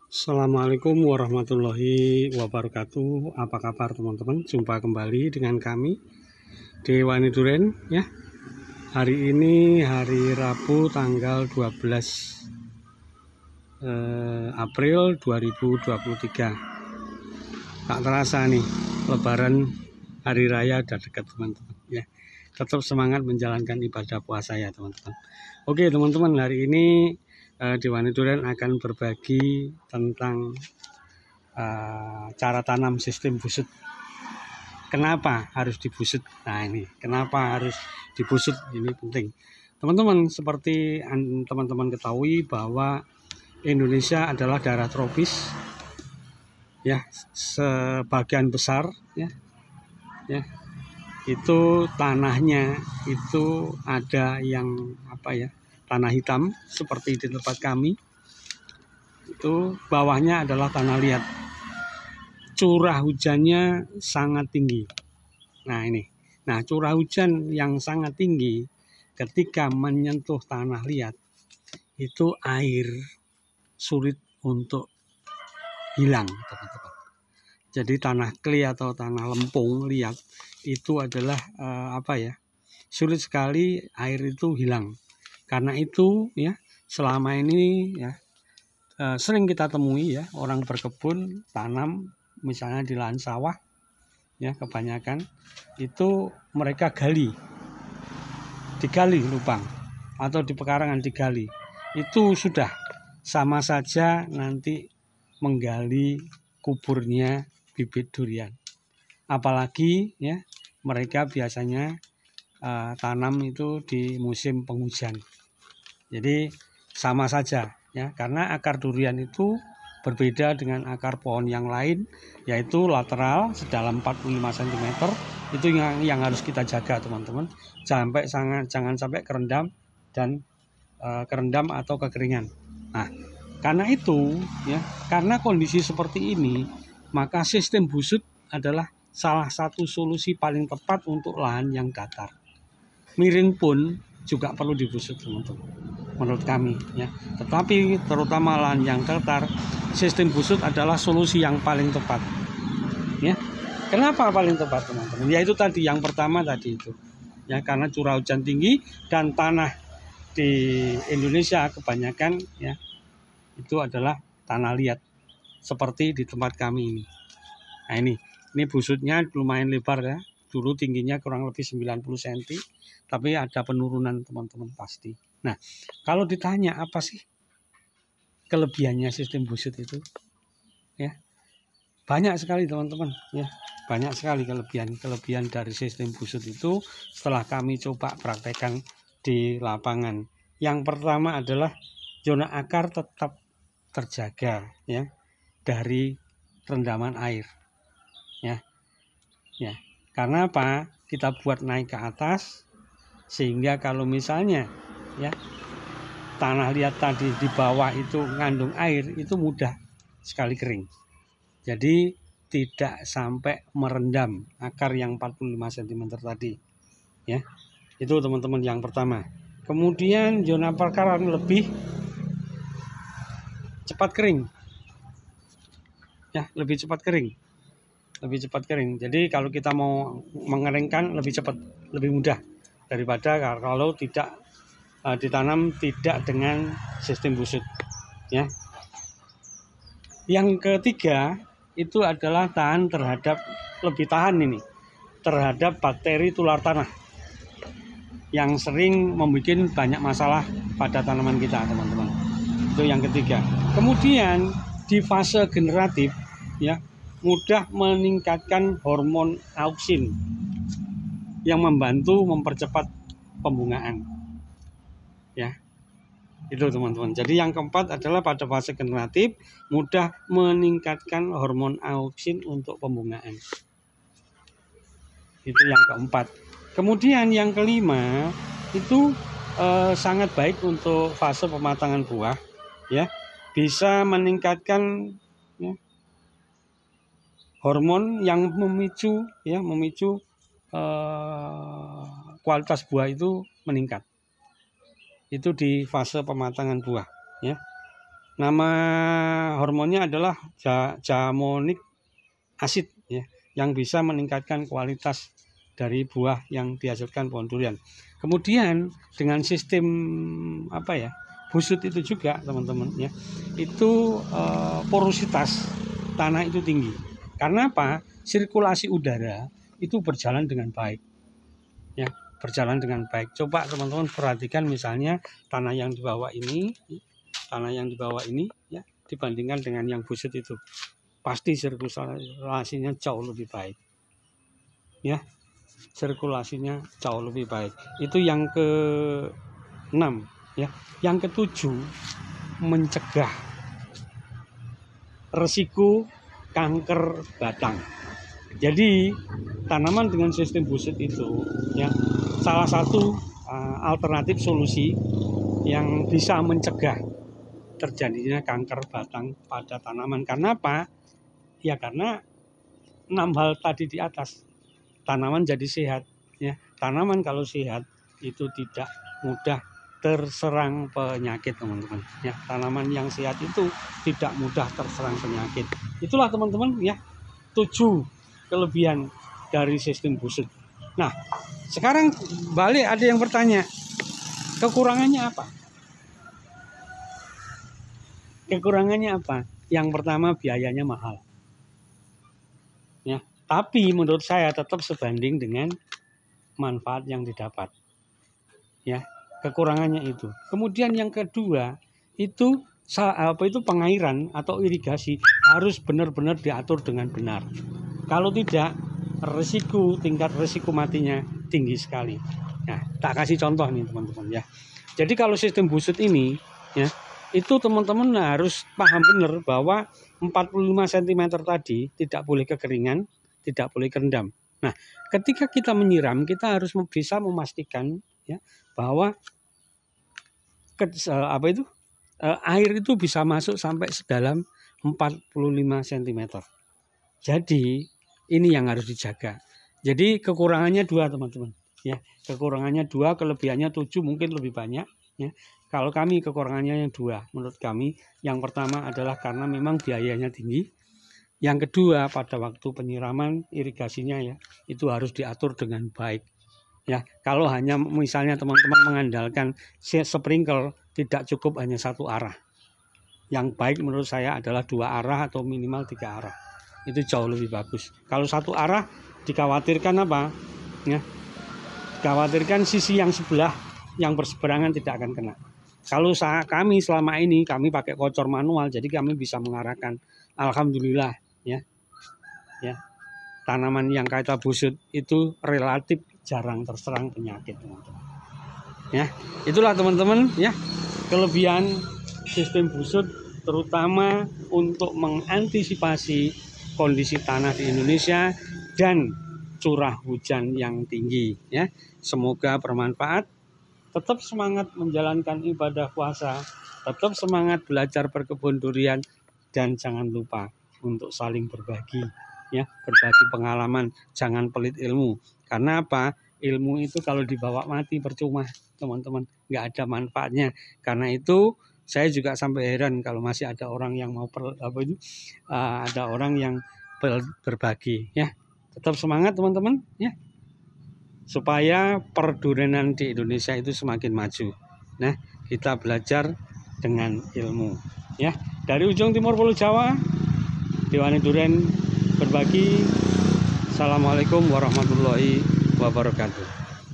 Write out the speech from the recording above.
Assalamualaikum warahmatullahi wabarakatuh. Apa kabar teman-teman? Jumpa kembali dengan kami di Wani Duren ya. Hari ini hari Rabu tanggal 12 April 2023. Tak terasa nih Lebaran hari raya udah dekat teman-teman ya. Tetap semangat menjalankan ibadah puasa ya teman-teman. Oke teman-teman, hari ini di Wani Duren akan berbagi tentang cara tanam sistem busut. Kenapa harus dibusut? Nah ini, kenapa harus dibusut? Ini penting. Teman-teman, seperti teman-teman ketahui bahwa Indonesia adalah daerah tropis, ya, sebagian besar, ya, itu tanahnya itu ada yang tanah hitam seperti di tempat kami. Itu bawahnya adalah tanah liat. Curah hujannya sangat tinggi. Nah, curah hujan yang sangat tinggi ketika menyentuh tanah liat, itu air sulit untuk hilang, teman-teman. Jadi tanah clay atau tanah lempung liat itu adalah sulit sekali air itu hilang. Karena itu ya, selama ini ya sering kita temui ya orang berkebun tanam misalnya di lahan sawah ya, kebanyakan itu mereka digali lubang atau di pekarangan digali. Itu sudah sama saja nanti menggali kuburnya bibit durian. Apalagi ya mereka biasanya tanam itu di musim penghujan. Jadi sama saja ya, karena akar durian itu berbeda dengan akar pohon yang lain, yaitu lateral sedalam 45 cm. Itu yang harus kita jaga teman-teman, jangan sampai kerendam dan kerendam atau kekeringan. Nah, karena itu ya, karena kondisi seperti ini, maka sistem busut adalah salah satu solusi paling tepat untuk lahan yang datar. Miring pun juga perlu dibusut teman-teman, menurut kami ya. Tetapi terutama lahan yang datar, sistem busut adalah solusi yang paling tepat ya. Kenapa paling tepat teman-teman? Ya itu tadi, yang pertama tadi itu ya, karena curah hujan tinggi dan tanah di Indonesia kebanyakan ya itu adalah tanah liat seperti di tempat kami ini. Nah ini busutnya lumayan lebar ya. Dulu tingginya kurang lebih 90 cm, tapi ada penurunan teman-teman pasti. Nah, kalau ditanya apa sih kelebihannya sistem busut itu? Ya, banyak sekali teman-teman. Ya, banyak sekali kelebihan dari sistem busut itu setelah kami coba praktekkan di lapangan. Yang pertama adalah zona akar tetap terjaga ya dari rendaman air. Ya. Karena apa? Kita buat naik ke atas sehingga kalau misalnya ya tanah liat tadi di bawah itu ngandung air, itu mudah sekali kering. Jadi tidak sampai merendam akar yang 45 cm tadi. Ya. Itu teman-teman yang pertama. Kemudian zona perkaran lebih cepat kering. Ya, lebih cepat kering. Jadi kalau kita mau mengeringkan lebih cepat, lebih mudah daripada kalau tidak ditanam tidak dengan sistem busut ya. Yang ketiga itu adalah lebih tahan terhadap bakteri tular tanah yang sering membuat banyak masalah pada tanaman kita teman-teman. Itu yang ketiga. Kemudian di fase generatif ya, mudah meningkatkan hormon auksin yang membantu mempercepat pembungaan ya. Itu teman-teman. Jadi yang keempat adalah pada fase generatif mudah meningkatkan hormon auksin untuk pembungaan. Itu yang keempat. Kemudian yang kelima itu sangat baik untuk fase pematangan buah ya. Bisa meningkatkan ya, hormon yang memicu kualitas buah itu meningkat. Itu di fase pematangan buah ya. Nama hormonnya adalah jamonic acid ya, yang bisa meningkatkan kualitas dari buah yang dihasilkan pohon durian. Kemudian dengan sistem busut itu juga teman-teman ya, itu porositas tanah itu tinggi. Karena apa? Sirkulasi udara itu berjalan dengan baik ya, berjalan dengan baik. Coba teman-teman perhatikan misalnya tanah yang di bawah ini ya, dibandingkan dengan yang busut itu, pasti sirkulasinya jauh lebih baik ya, sirkulasinya jauh lebih baik. Itu yang ke-6 ya. Yang ke-7, mencegah resiko kanker batang. Jadi tanaman dengan sistem busut itu ya, salah satu alternatif solusi yang bisa mencegah terjadinya kanker batang pada tanaman. Karena apa? Ya karena 6 hal tadi di atas. Tanaman jadi sehat ya. Tanaman kalau sehat itu tidak mudah terserang penyakit teman-teman ya. Tanaman yang sehat itu tidak mudah terserang penyakit. Itulah teman-teman ya, 7 kelebihan dari sistem busut. Nah, sekarang balik, ada yang bertanya, kekurangannya apa? Kekurangannya apa? Yang pertama, biayanya mahal ya. Tapi menurut saya tetap sebanding dengan manfaat yang didapat ya. Kekurangannya itu. Kemudian yang kedua itu pengairan atau irigasi harus benar-benar diatur dengan benar. Kalau tidak, tingkat resiko matinya tinggi sekali. Nah, tak kasih contoh nih teman-teman ya. Jadi kalau sistem busut ini ya, itu teman-teman harus paham benar bahwa 45 cm tadi tidak boleh kekeringan, tidak boleh kerendam. Nah, ketika kita menyiram, kita harus bisa memastikan ya bahwa air itu bisa masuk sampai sedalam 45 cm. Jadi ini yang harus dijaga. Jadi kekurangannya 2 teman-teman ya. Kekurangannya 2, kelebihannya 7, mungkin lebih banyak ya. Kalau kami kekurangannya yang 2 menurut kami. Yang pertama adalah karena memang biayanya tinggi. Yang kedua, pada waktu penyiraman irigasinya ya, itu harus diatur dengan baik ya. Kalau hanya misalnya teman-teman mengandalkan sprinkler, tidak cukup hanya 1 arah. Yang baik menurut saya adalah 2 arah atau minimal 3 arah. Itu jauh lebih bagus. Kalau 1 arah dikhawatirkan apa ya, dikhawatirkan sisi yang sebelah yang berseberangan tidak akan kena. Kalau kami selama ini kami pakai kocor manual, jadi kami bisa mengarahkan. Alhamdulillah ya. Tanaman yang kata busut itu relatif jarang terserang penyakit teman-teman. Ya, itulah teman-teman ya, kelebihan sistem busut terutama untuk mengantisipasi kondisi tanah di Indonesia dan curah hujan yang tinggi ya. Semoga bermanfaat. Tetap semangat menjalankan ibadah puasa, tetap semangat belajar berkebun durian, dan jangan lupa untuk saling berbagi ya, berbagi pengalaman, jangan pelit ilmu. Karena apa? Ilmu itu kalau dibawa mati percuma teman-teman, nggak ada manfaatnya. Karena itu saya juga sampai heran kalau masih ada orang yang mau ada orang yang berbagi ya. Tetap semangat teman-teman ya, supaya perdurianan di Indonesia itu semakin maju. Nah, kita belajar dengan ilmu ya. Dari ujung timur Pulau Jawa, Dewani Durian berbagi. Assalamualaikum warahmatullahi wabarakatuh.